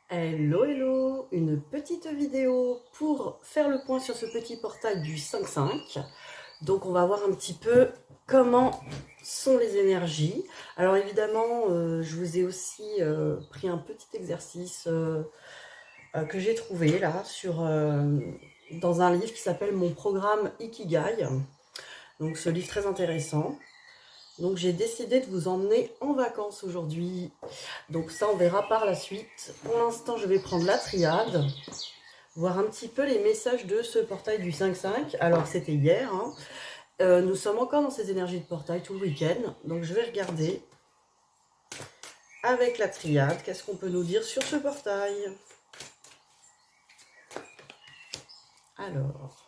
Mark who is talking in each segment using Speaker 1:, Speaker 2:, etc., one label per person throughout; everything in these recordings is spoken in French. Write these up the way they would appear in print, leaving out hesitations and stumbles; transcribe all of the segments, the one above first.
Speaker 1: Hello, hello! Une petite vidéo pour faire le point sur ce petit portail du 5-5. Donc on va voir un petit peu comment sont les énergies. Alors évidemment, je vous ai aussi pris un petit exercice que j'ai trouvé là dans un livre qui s'appelle Mon programme Ikigai. Donc ce livre très intéressant. Donc j'ai décidé de vous emmener en vacances aujourd'hui. Donc ça on verra par la suite. Pour l'instant je vais prendre la triade, voir un petit peu les messages de ce portail du 5-5. Alors c'était hier, hein. Nous sommes encore dans ces énergies de portail tout le week-end. Donc je vais regarder avec la triade qu'est-ce qu'on peut nous dire sur ce portail. Alors...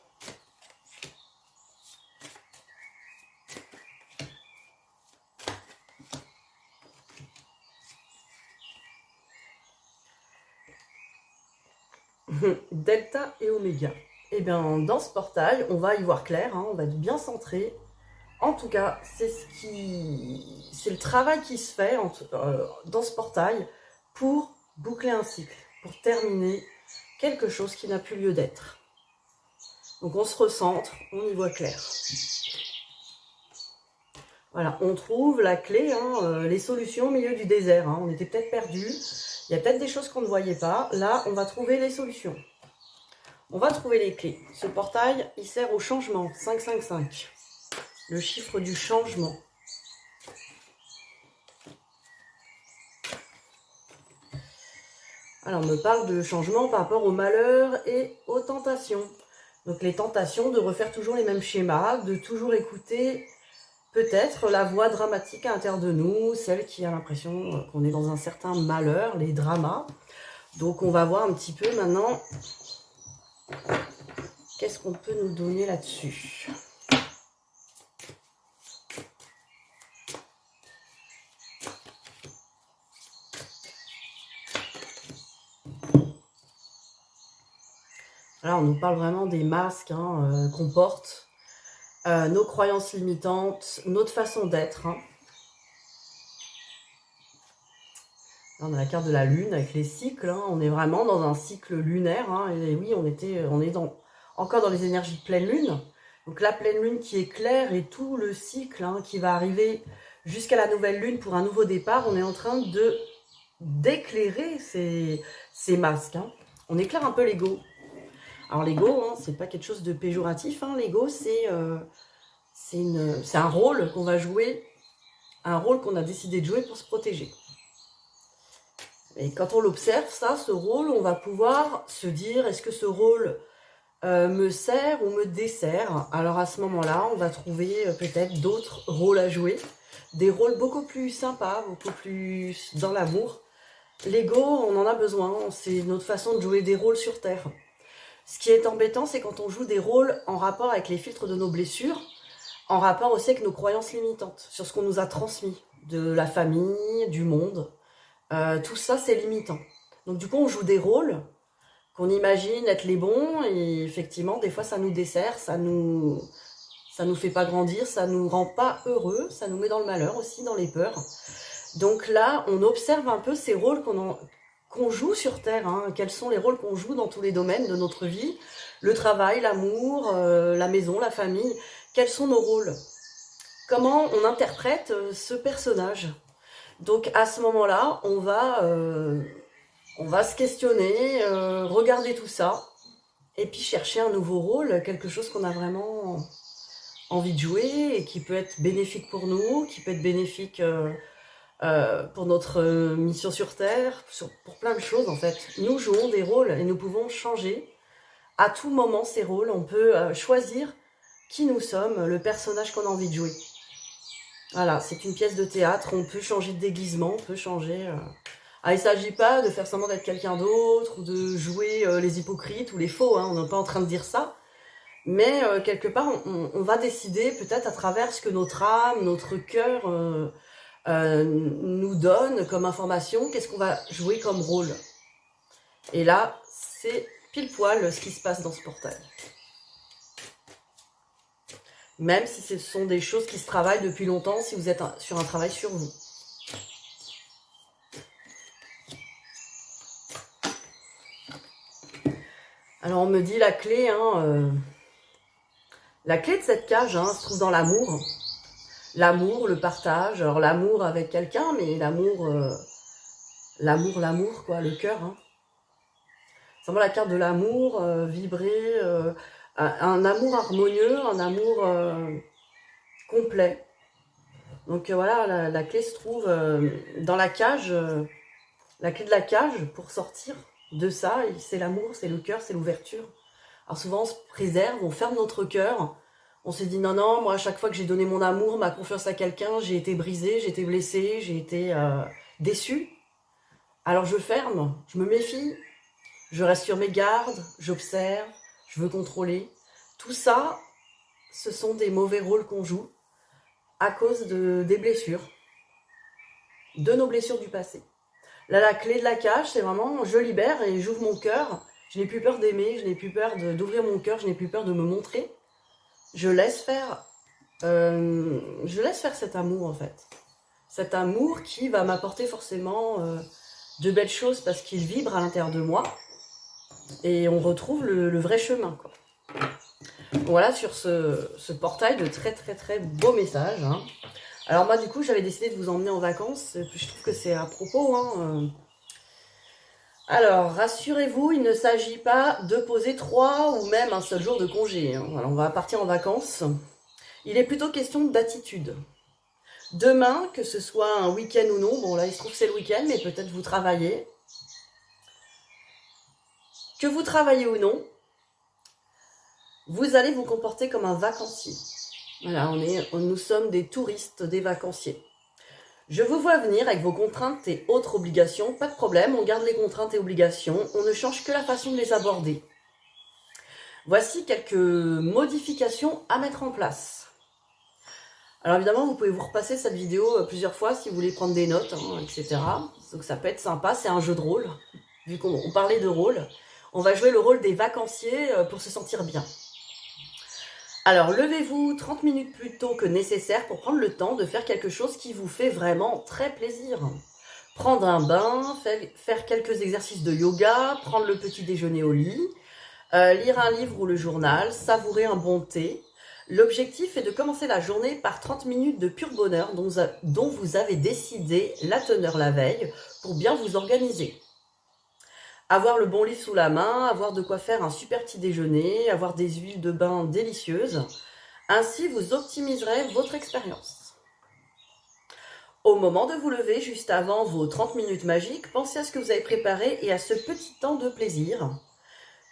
Speaker 1: Delta et Oméga. Et bien dans ce portail, on va y voir clair, hein, on va être bien centré. En tout cas, c'est le travail qui se fait dans ce portail pour boucler un cycle, pour terminer quelque chose qui n'a plus lieu d'être. Donc on se recentre, on y voit clair. Voilà, on trouve la clé, hein, les solutions au milieu du désert. Hein. On était peut-être perdus, il y a peut-être des choses qu'on ne voyait pas. Là, on va trouver les solutions. On va trouver les clés. Ce portail, il sert au changement, 555. Le chiffre du changement. Alors, on me parle de changement par rapport au malheur et aux tentations. Donc, les tentations de refaire toujours les mêmes schémas, de toujours écouter peut-être la voix dramatique à l'intérieur de nous, celle qui a l'impression qu'on est dans un certain malheur, les dramas. Donc, on va voir un petit peu maintenant qu'est-ce qu'on peut nous donner là-dessus. Là, on nous parle vraiment des masques qu'on porte, nos croyances limitantes, notre façon d'être. Hein. Là, on a la carte de la lune avec les cycles. Hein. On est vraiment dans un cycle lunaire. Hein. Et oui, on est encore dans les énergies de pleine lune. Donc la pleine lune qui éclaire et tout le cycle qui va arriver jusqu'à la nouvelle lune pour un nouveau départ. On est en train d'éclairer ces masques. Hein. On éclaire un peu l'ego. Alors l'ego, hein, c'est pas quelque chose de péjoratif. Hein. L'ego, c'est un rôle qu'on va jouer, un rôle qu'on a décidé de jouer pour se protéger. Et quand on l'observe, ce rôle, on va pouvoir se dire, est-ce que ce rôle me sert ou me dessert? Alors à ce moment-là, on va trouver peut-être d'autres rôles à jouer, des rôles beaucoup plus sympas, beaucoup plus dans l'amour. L'ego, on en a besoin, c'est notre façon de jouer des rôles sur Terre. Ce qui est embêtant, c'est quand on joue des rôles en rapport avec les filtres de nos blessures, en rapport aussi avec nos croyances limitantes, sur ce qu'on nous a transmis, de la famille, du monde. Tout ça, c'est limitant. Donc du coup, on joue des rôles qu'on imagine être les bons, et effectivement, des fois, ça nous dessert, ça nous fait pas grandir, ça nous rend pas heureux, ça nous met dans le malheur aussi, dans les peurs. Donc là, on observe un peu ces rôles qu'on joue sur Terre, hein. Quels sont les rôles qu'on joue dans tous les domaines de notre vie, le travail, l'amour, la maison, la famille, quels sont nos rôles? Comment on interprète ce personnage? Donc à ce moment-là, on va se questionner, regarder tout ça, et puis chercher un nouveau rôle, quelque chose qu'on a vraiment envie de jouer, et qui peut être bénéfique pour nous, qui peut être bénéfique pour notre mission sur Terre, pour plein de choses en fait. Nous jouons des rôles et nous pouvons changer à tout moment ces rôles. On peut choisir qui nous sommes, le personnage qu'on a envie de jouer. Voilà, c'est une pièce de théâtre, on peut changer de déguisement, on peut changer... Ah, il ne s'agit pas de faire semblant d'être quelqu'un d'autre, ou de jouer les hypocrites ou les faux, hein, on n'est pas en train de dire ça. Mais quelque part, on va décider peut-être à travers ce que notre âme, notre cœur nous donne comme information, qu'est-ce qu'on va jouer comme rôle. Et là, c'est pile poil ce qui se passe dans ce portail. Même si ce sont des choses qui se travaillent depuis longtemps, si vous êtes sur un travail sur vous. Alors on me dit la clé, la clé de cette cage se trouve dans l'amour. L'amour, le partage. Alors l'amour avec quelqu'un, mais l'amour, l'amour quoi, le cœur. C'est vraiment la carte de l'amour, vibrer, un amour harmonieux, un amour complet. Donc voilà, la clé se trouve dans la cage, la clé de la cage pour sortir de ça, c'est l'amour, c'est le cœur, c'est l'ouverture. Alors souvent on se préserve, on ferme notre cœur, on se dit non, moi à chaque fois que j'ai donné mon amour, ma confiance à quelqu'un, j'ai été brisée, j'ai été blessée, j'ai été déçue. Alors je ferme, je me méfie, je reste sur mes gardes, j'observe, je veux contrôler. Tout ça, ce sont des mauvais rôles qu'on joue à cause des blessures, de nos blessures du passé. Là, la clé de la cage, c'est vraiment, je libère et j'ouvre mon cœur. Je n'ai plus peur d'aimer, je n'ai plus peur d'ouvrir mon cœur, je n'ai plus peur de me montrer. Je laisse faire cet amour, en fait. Cet amour qui va m'apporter forcément de belles choses parce qu'il vibre à l'intérieur de moi. Et on retrouve le vrai chemin, quoi. Voilà, sur ce portail de très, très, très beaux messages. Alors moi, du coup, j'avais décidé de vous emmener en vacances. Je trouve que c'est à propos. Alors, rassurez-vous, il ne s'agit pas de poser 3 ou même un seul jour de congé. Alors, on va partir en vacances. Il est plutôt question d'attitude. Demain, que ce soit un week-end ou non, bon là, il se trouve que c'est le week-end, mais peut-être vous travaillez. Que vous travaillez ou non, vous allez vous comporter comme un vacancier. Voilà, nous sommes des touristes, des vacanciers. Je vous vois venir avec vos contraintes et autres obligations, pas de problème, on garde les contraintes et obligations, on ne change que la façon de les aborder. Voici quelques modifications à mettre en place. Alors évidemment, vous pouvez vous repasser cette vidéo plusieurs fois si vous voulez prendre des notes, etc. Donc ça peut être sympa, c'est un jeu de rôle, vu qu'on parlait de rôle. On va jouer le rôle des vacanciers pour se sentir bien. Alors, levez-vous 30 minutes plus tôt que nécessaire pour prendre le temps de faire quelque chose qui vous fait vraiment très plaisir. Prendre un bain, faire quelques exercices de yoga, prendre le petit déjeuner au lit, lire un livre ou le journal, savourer un bon thé. L'objectif est de commencer la journée par 30 minutes de pur bonheur dont vous avez décidé la teneur la veille pour bien vous organiser. Avoir le bon livre sous la main, avoir de quoi faire un super petit déjeuner, avoir des huiles de bain délicieuses. Ainsi, vous optimiserez votre expérience. Au moment de vous lever, juste avant vos 30 minutes magiques, pensez à ce que vous avez préparé et à ce petit temps de plaisir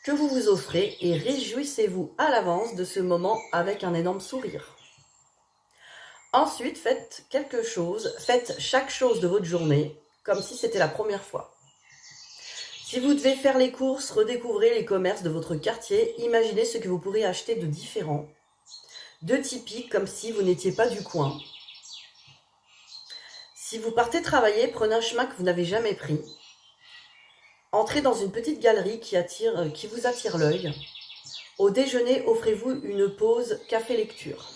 Speaker 1: que vous vous offrez et réjouissez-vous à l'avance de ce moment avec un énorme sourire. Ensuite, faites chaque chose de votre journée comme si c'était la première fois. Si vous devez faire les courses, redécouvrez les commerces de votre quartier, imaginez ce que vous pourrez acheter de différent, de typique, comme si vous n'étiez pas du coin. Si vous partez travailler, prenez un chemin que vous n'avez jamais pris. Entrez dans une petite galerie qui vous attire l'œil. Au déjeuner, offrez-vous une pause café-lecture.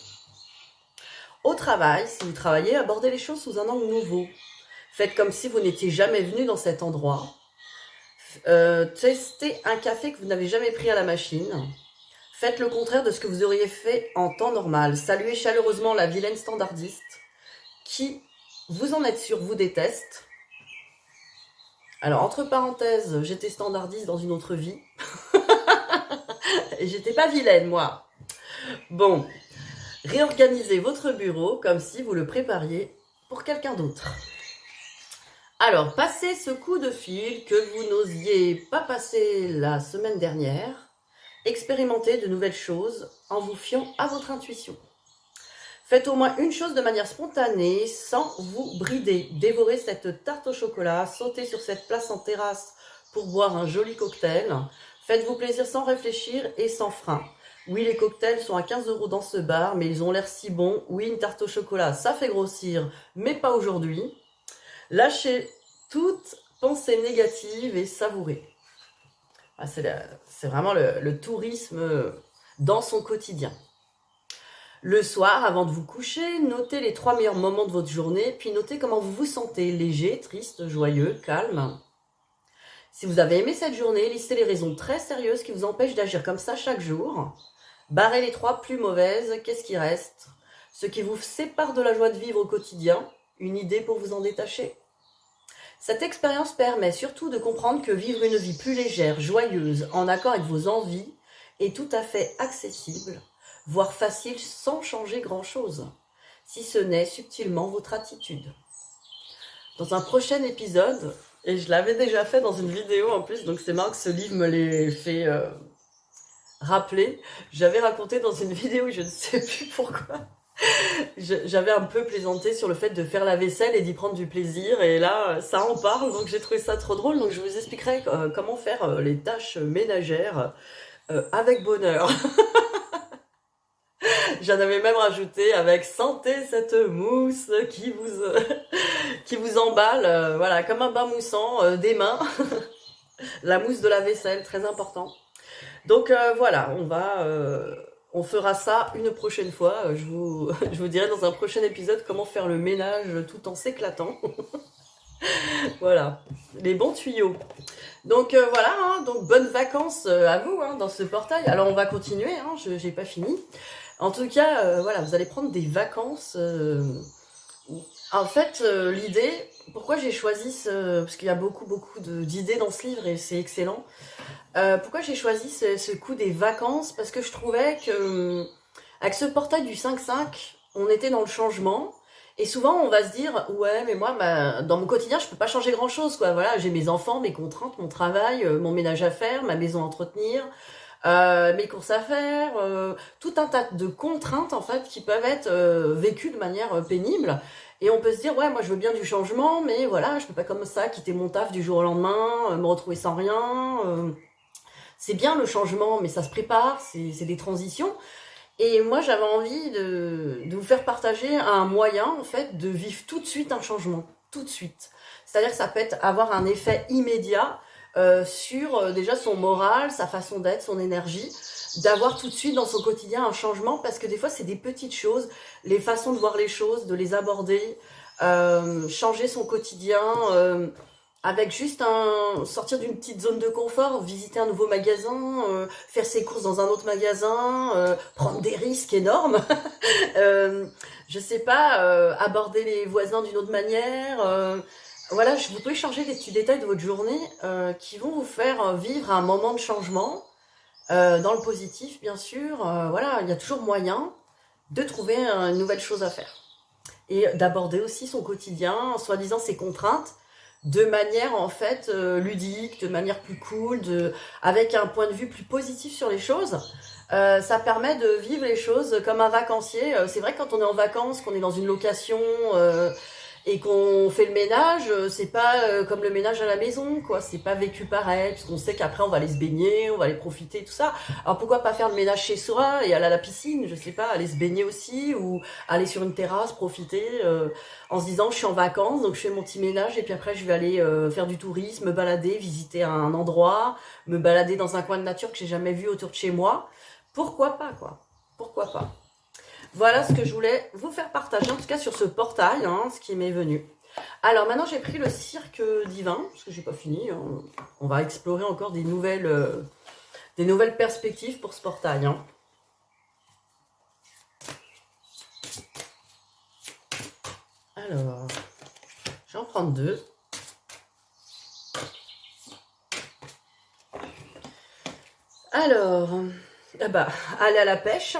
Speaker 1: Au travail, si vous travaillez, abordez les choses sous un angle nouveau. Faites comme si vous n'étiez jamais venu dans cet endroit. Testez un café que vous n'avez jamais pris à la machine. Faites le contraire de ce que vous auriez fait en temps normal. Saluez chaleureusement la vilaine standardiste qui, vous en êtes sûr, vous déteste. Alors, entre parenthèses, j'étais standardiste dans une autre vie. Et j'étais pas vilaine, moi. Bon, réorganisez votre bureau comme si vous le prépariez pour quelqu'un d'autre. Alors, passez ce coup de fil que vous n'osiez pas passer la semaine dernière. Expérimentez de nouvelles choses en vous fiant à votre intuition. Faites au moins une chose de manière spontanée, sans vous brider. Dévorez cette tarte au chocolat, sautez sur cette place en terrasse pour boire un joli cocktail. Faites-vous plaisir sans réfléchir et sans frein. Oui, les cocktails sont à 15 € dans ce bar, mais ils ont l'air si bons. Oui, une tarte au chocolat, ça fait grossir, mais pas aujourd'hui. Lâchez toute pensée négative et savourez. C'est vraiment le tourisme dans son quotidien. Le soir, avant de vous coucher, notez les 3 meilleurs moments de votre journée, puis notez comment vous vous sentez, léger, triste, joyeux, calme. Si vous avez aimé cette journée, listez les raisons très sérieuses qui vous empêchent d'agir comme ça chaque jour. Barrez les 3 plus mauvaises. Qu'est-ce qui reste? Ce qui vous sépare de la joie de vivre au quotidien. Une idée pour vous en détacher? Cette expérience permet surtout de comprendre que vivre une vie plus légère, joyeuse, en accord avec vos envies, est tout à fait accessible, voire facile sans changer grand-chose, si ce n'est subtilement votre attitude. Dans un prochain épisode, et je l'avais déjà fait dans une vidéo en plus, donc c'est marrant que ce livre me l'ait fait rappeler, j'avais raconté dans une vidéo, je ne sais plus pourquoi, j'avais un peu plaisanté sur le fait de faire la vaisselle et d'y prendre du plaisir, et là ça en parle, donc j'ai trouvé ça trop drôle. Donc je vous expliquerai comment faire les tâches ménagères avec bonheur. J'en avais même rajouté avec sentez cette mousse qui vous emballe, voilà, comme un bain moussant des mains. La mousse de la vaisselle, très important. Donc voilà, on fera ça une prochaine fois. Je vous dirai dans un prochain épisode comment faire le ménage tout en s'éclatant. Voilà, les bons tuyaux. Donc voilà, hein, donc bonnes vacances à vous dans ce portail. Alors on va continuer, je n'ai pas fini. En tout cas, voilà, vous allez prendre des vacances. En fait, l'idée, pourquoi j'ai choisi parce qu'il y a beaucoup d'idées dans ce livre et c'est excellent. Pourquoi j'ai choisi ce coup des vacances? Parce que je trouvais que avec ce portail du 5-5, on était dans le changement. Et souvent, on va se dire, ouais, mais moi, dans mon quotidien, je peux pas changer grand-chose, quoi. Voilà, j'ai mes enfants, mes contraintes, mon travail, mon ménage à faire, ma maison à entretenir, mes courses à faire, tout un tas de contraintes, en fait, qui peuvent être vécues de manière pénible. Et on peut se dire, ouais, moi, je veux bien du changement, mais voilà, je peux pas comme ça quitter mon taf du jour au lendemain, me retrouver sans rien. C'est bien le changement, mais ça se prépare, c'est des transitions. Et moi, j'avais envie de vous faire partager un moyen, en fait, de vivre tout de suite un changement. Tout de suite. C'est-à-dire que ça peut avoir un effet immédiat sur déjà son moral, sa façon d'être, son énergie, d'avoir tout de suite dans son quotidien un changement, parce que des fois, c'est des petites choses, les façons de voir les choses, de les aborder, changer son quotidien, avec juste sortir d'une petite zone de confort, visiter un nouveau magasin, faire ses courses dans un autre magasin, prendre des risques énormes, je sais pas, aborder les voisins d'une autre manière. Voilà, vous pouvez changer des petits détails de votre journée qui vont vous faire vivre un moment de changement, dans le positif bien sûr. Voilà, il y a toujours moyen de trouver une nouvelle chose à faire. Et d'aborder aussi son quotidien, soi-disant ses contraintes, de manière en fait ludique, de manière plus cool, avec un point de vue plus positif sur les choses. Ça permet de vivre les choses comme un vacancier. C'est vrai que quand on est en vacances, qu'on est dans une location et qu'on fait le ménage, c'est pas comme le ménage à la maison, quoi. C'est pas vécu pareil, parce qu'on sait qu'après on va aller se baigner, on va aller profiter, tout ça. Alors pourquoi pas faire le ménage chez soi et aller à la piscine, je sais pas, aller se baigner aussi, ou aller sur une terrasse, profiter, en se disant je suis en vacances, donc je fais mon petit ménage, et puis après je vais aller faire du tourisme, me balader, visiter un endroit, me balader dans un coin de nature que j'ai jamais vu autour de chez moi. Pourquoi pas, quoi. Pourquoi pas. Voilà ce que je voulais vous faire partager, en tout cas sur ce portail, ce qui m'est venu. Alors maintenant j'ai pris le cirque divin, parce que j'ai pas fini. On va explorer encore des nouvelles perspectives pour ce portail. Alors, je vais en prendre 2. Alors, aller à la pêche.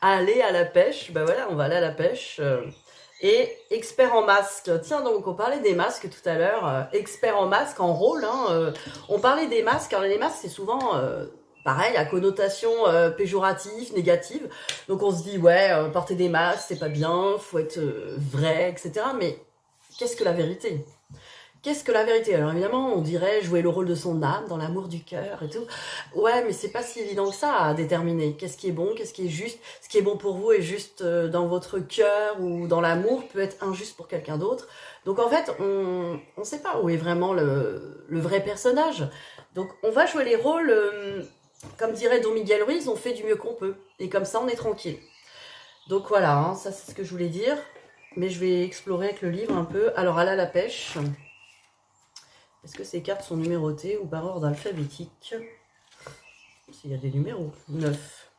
Speaker 1: Aller à la pêche, voilà, on va aller à la pêche. Et expert en masque. Tiens, donc on parlait des masques tout à l'heure. Expert en masque, en rôle. On parlait des masques. Alors les masques, c'est souvent pareil, à connotation péjorative, négative. Donc on se dit, ouais, porter des masques, c'est pas bien, faut être vrai, etc. Mais qu'est-ce que la vérité ? Qu'est-ce que la vérité? Alors évidemment, on dirait jouer le rôle de son âme dans l'amour du cœur et tout. Ouais, mais c'est pas si évident que ça à déterminer. Qu'est-ce qui est bon, qu'est-ce qui est juste? Ce qui est bon pour vous est juste dans votre cœur ou dans l'amour peut être injuste pour quelqu'un d'autre. Donc en fait, on sait pas où est vraiment le vrai personnage. Donc on va jouer les rôles, comme dirait Don Miguel Ruiz, on fait du mieux qu'on peut. Et comme ça, on est tranquille. Donc voilà, ça c'est ce que je voulais dire. Mais je vais explorer avec le livre un peu. Alors, aller à la pêche. Est-ce que ces cartes sont numérotées ou par ordre alphabétique? S'il y a des numéros. 9.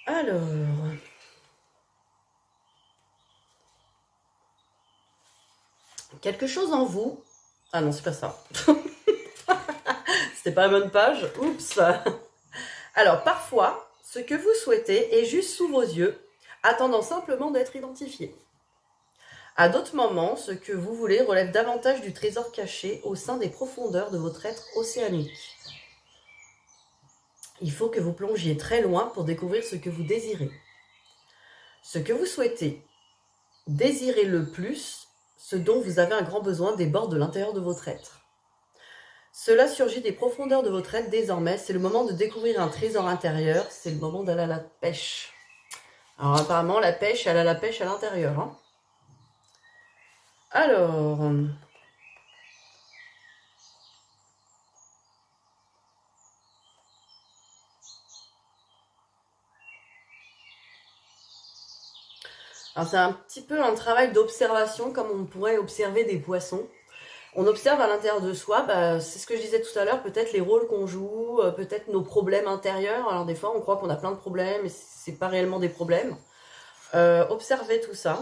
Speaker 1: Alors... quelque chose en vous... Ah non, c'est pas ça. C'était pas la bonne page. Oups. Alors, parfois, ce que vous souhaitez est juste sous vos yeux, attendant simplement d'être identifié. À d'autres moments, ce que vous voulez relève davantage du trésor caché au sein des profondeurs de votre être océanique. Il faut que vous plongiez très loin pour découvrir ce que vous désirez. Ce que vous souhaitez, désirez le plus, ce dont vous avez un grand besoin déborde de l'intérieur de votre être. Cela surgit des profondeurs de votre être désormais. C'est le moment de découvrir un trésor intérieur. C'est le moment d'aller à la pêche. Alors apparemment, la pêche, elle a la pêche à l'intérieur. Hein. Alors... alors c'est un petit peu un travail d'observation, comme on pourrait observer des poissons. On observe à l'intérieur de soi, c'est ce que je disais tout à l'heure, peut-être les rôles qu'on joue, peut-être nos problèmes intérieurs. Alors des fois, on croit qu'on a plein de problèmes, mais c'est pas réellement des problèmes. Observez tout ça.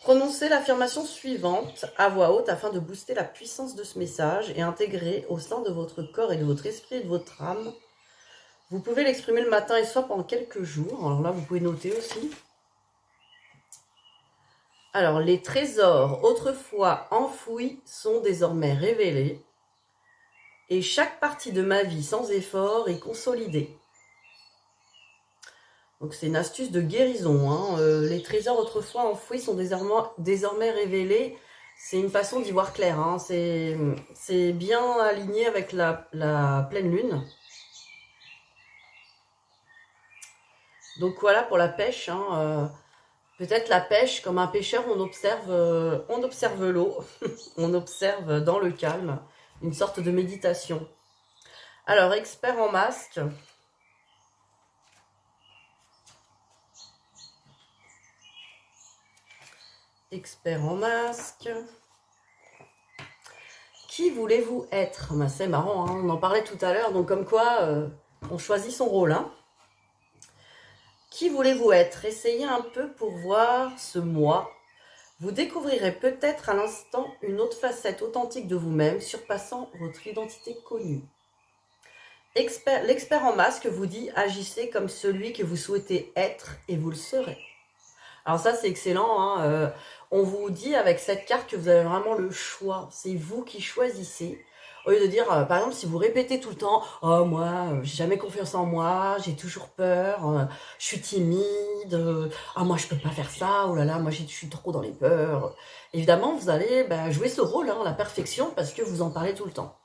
Speaker 1: Prononcez l'affirmation suivante à voix haute afin de booster la puissance de ce message et intégrer au sein de votre corps et de votre esprit et de votre âme. Vous pouvez l'exprimer le matin et le soir pendant quelques jours. Alors là, vous pouvez noter aussi. Alors, les trésors autrefois enfouis sont désormais révélés et chaque partie de ma vie sans effort est consolidée. Donc, c'est une astuce de guérison. Hein. Les trésors autrefois enfouis sont désormais révélés. C'est une façon d'y voir clair. Hein. C'est bien aligné avec la pleine lune. Donc, voilà pour la pêche. Hein. Peut-être la pêche, comme un pêcheur, on observe l'eau, on observe dans le calme, une sorte de méditation. Alors, expert en masque. Expert en masque. Qui voulez-vous être? C'est marrant, hein, on en parlait tout à l'heure, donc comme quoi on choisit son rôle. Hein. Qui voulez-vous être? Essayez un peu pour voir ce moi. Vous découvrirez peut-être à l'instant une autre facette authentique de vous-même, surpassant votre identité connue. L'expert en masque vous dit « Agissez comme celui que vous souhaitez être et vous le serez ». Alors ça, c'est excellent. Hein. On vous dit avec cette carte que vous avez vraiment le choix. C'est vous qui choisissez. Au lieu de dire, par exemple, si vous répétez tout le temps « Oh, moi, j'ai jamais confiance en moi, j'ai toujours peur, je suis timide, ah, moi, je peux pas faire ça, oh là là, moi, je suis trop dans les peurs. » Évidemment, vous allez jouer ce rôle, hein, la perfection, parce que vous en parlez tout le temps.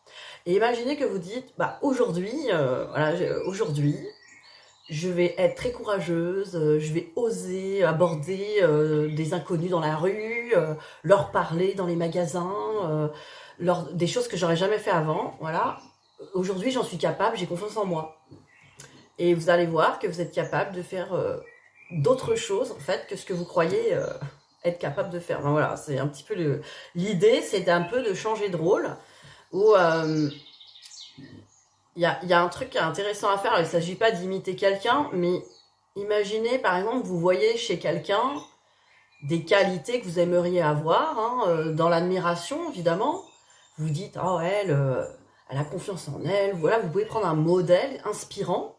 Speaker 1: Et imaginez que vous dites « Aujourd'hui, aujourd'hui, je vais être très courageuse, je vais oser aborder des inconnus dans la rue, leur parler dans les magasins, des choses que j'aurais jamais fait avant. Voilà. Aujourd'hui, j'en suis capable, j'ai confiance en moi. » Et vous allez voir que vous êtes capable de faire d'autres choses, en fait, que ce que vous croyez être capable de faire. Voilà, c'est un petit peu l'idée, c'est un peu de changer de rôle, où... il y a un truc intéressant à faire. Il ne s'agit pas d'imiter quelqu'un, mais imaginez, par exemple, vous voyez chez quelqu'un des qualités que vous aimeriez avoir, hein, dans l'admiration, évidemment. Vous dites, oh, elle a confiance en elle. Voilà, vous pouvez prendre un modèle inspirant.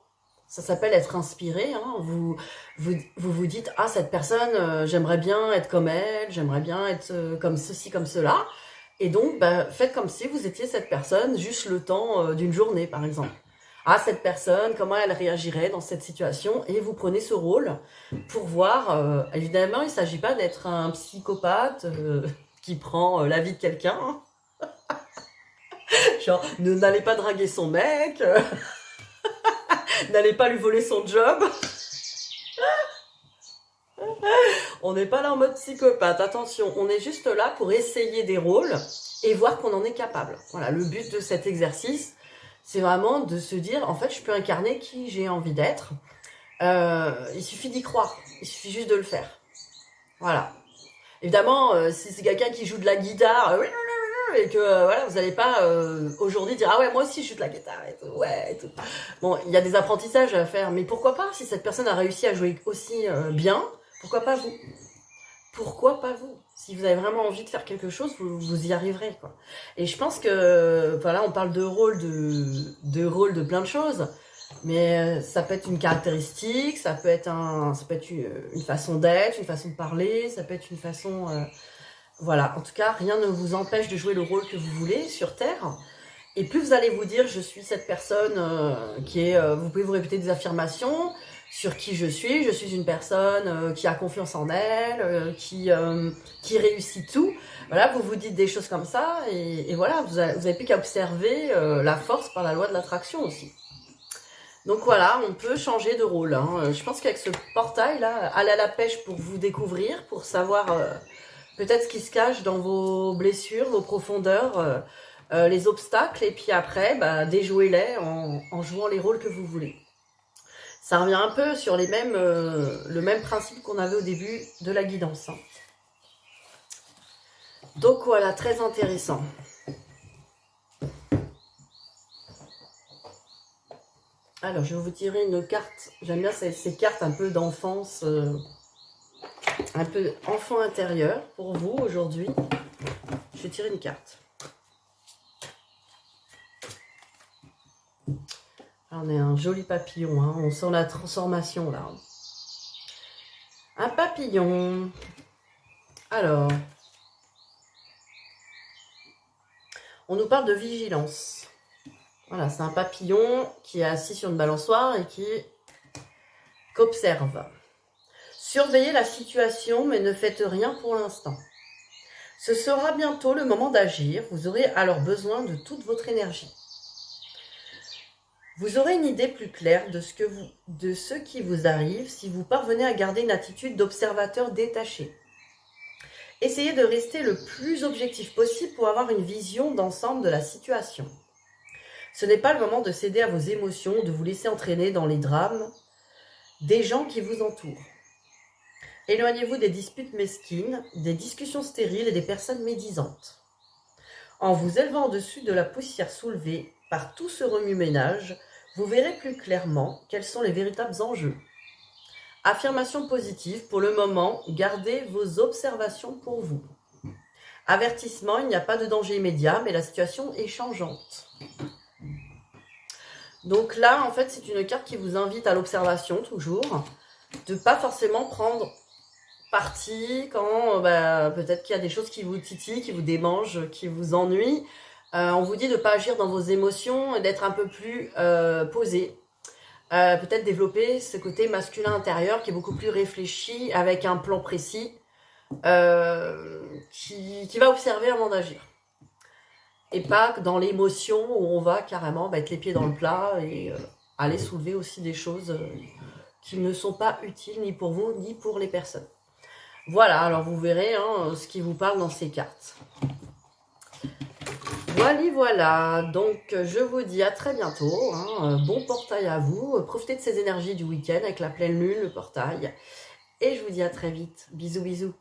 Speaker 1: Ça s'appelle être inspiré. Hein. Vous dites, ah, cette personne, j'aimerais bien être comme elle, j'aimerais bien être comme ceci, comme cela. Et donc, faites comme si vous étiez cette personne, juste le temps d'une journée, par exemple. Ah, cette personne, comment elle réagirait dans cette situation? Et vous prenez ce rôle pour voir, évidemment, il ne s'agit pas d'être un psychopathe qui prend la vie de quelqu'un. Genre, n'allez pas draguer son mec, n'allez pas lui voler son job. On n'est pas là en mode psychopathe, attention, on est juste là pour essayer des rôles et voir qu'on en est capable. Voilà, le but de cet exercice, c'est vraiment de se dire, en fait, je peux incarner qui j'ai envie d'être. Il suffit d'y croire, il suffit juste de le faire. Voilà. Évidemment, si c'est quelqu'un qui joue de la guitare, et que voilà, vous n'allez pas aujourd'hui dire ah ouais moi aussi je joue de la guitare et tout, ouais et tout. Bon, il y a des apprentissages à faire, mais pourquoi pas si cette personne a réussi à jouer aussi bien, pourquoi pas vous? Pourquoi pas vous? Si vous avez vraiment envie de faire quelque chose, vous y arriverez, quoi. Et je pense que, voilà, on parle de rôle de plein de choses, mais ça peut être une caractéristique, ça peut être une façon d'être, une façon de parler, ça peut être une façon, voilà. En tout cas, rien ne vous empêche de jouer le rôle que vous voulez sur Terre. Et plus vous allez vous dire, je suis cette personne vous pouvez vous répéter des affirmations sur qui je suis une personne qui a confiance en elle, qui réussit tout. Voilà, vous vous dites des choses comme ça, et voilà, vous avez plus qu'à observer la force par la loi de l'attraction aussi. Donc voilà, on peut changer de rôle. Hein. Je pense qu'avec ce portail-là, aller à la pêche pour vous découvrir, pour savoir peut-être ce qui se cache dans vos blessures, vos profondeurs, les obstacles, et puis après, déjouez-les en jouant les rôles que vous voulez. Ça revient un peu sur le même principe qu'on avait au début de la guidance. Hein. Donc voilà, très intéressant. Alors, je vais vous tirer une carte. J'aime bien ces cartes un peu d'enfance, un peu enfant intérieur pour vous aujourd'hui. Je vais tirer une carte. Alors, on est un joli papillon, hein. On sent la transformation là. Un papillon. Alors, on nous parle de vigilance. Voilà, c'est un papillon qui est assis sur une balançoire et qui observe. Surveillez la situation, mais ne faites rien pour l'instant. Ce sera bientôt le moment d'agir. Vous aurez alors besoin de toute votre énergie. Vous aurez une idée plus claire de ce qui vous arrive si vous parvenez à garder une attitude d'observateur détaché. Essayez de rester le plus objectif possible pour avoir une vision d'ensemble de la situation. Ce n'est pas le moment de céder à vos émotions, de vous laisser entraîner dans les drames des gens qui vous entourent. Éloignez-vous des disputes mesquines, des discussions stériles et des personnes médisantes. En vous élevant au-dessus de la poussière soulevée par tout ce remue-ménage, vous verrez plus clairement quels sont les véritables enjeux. Affirmation positive, pour le moment, gardez vos observations pour vous. Avertissement, il n'y a pas de danger immédiat, mais la situation est changeante. Donc là, en fait, c'est une carte qui vous invite à l'observation, toujours, de ne pas forcément prendre parti quand peut-être qu'il y a des choses qui vous titillent, qui vous démangent, qui vous ennuient. On vous dit de ne pas agir dans vos émotions et d'être un peu plus posé. Peut-être développer ce côté masculin intérieur qui est beaucoup plus réfléchi, avec un plan précis, qui va observer avant d'agir. Et pas dans l'émotion où on va carrément mettre les pieds dans le plat et aller soulever aussi des choses qui ne sont pas utiles ni pour vous ni pour les personnes. Voilà, alors vous verrez ce qui vous parle dans ces cartes. Voilà, donc je vous dis à très bientôt, bon portail à vous, profitez de ces énergies du week-end avec la pleine lune, le portail, et je vous dis à très vite, bisous bisous.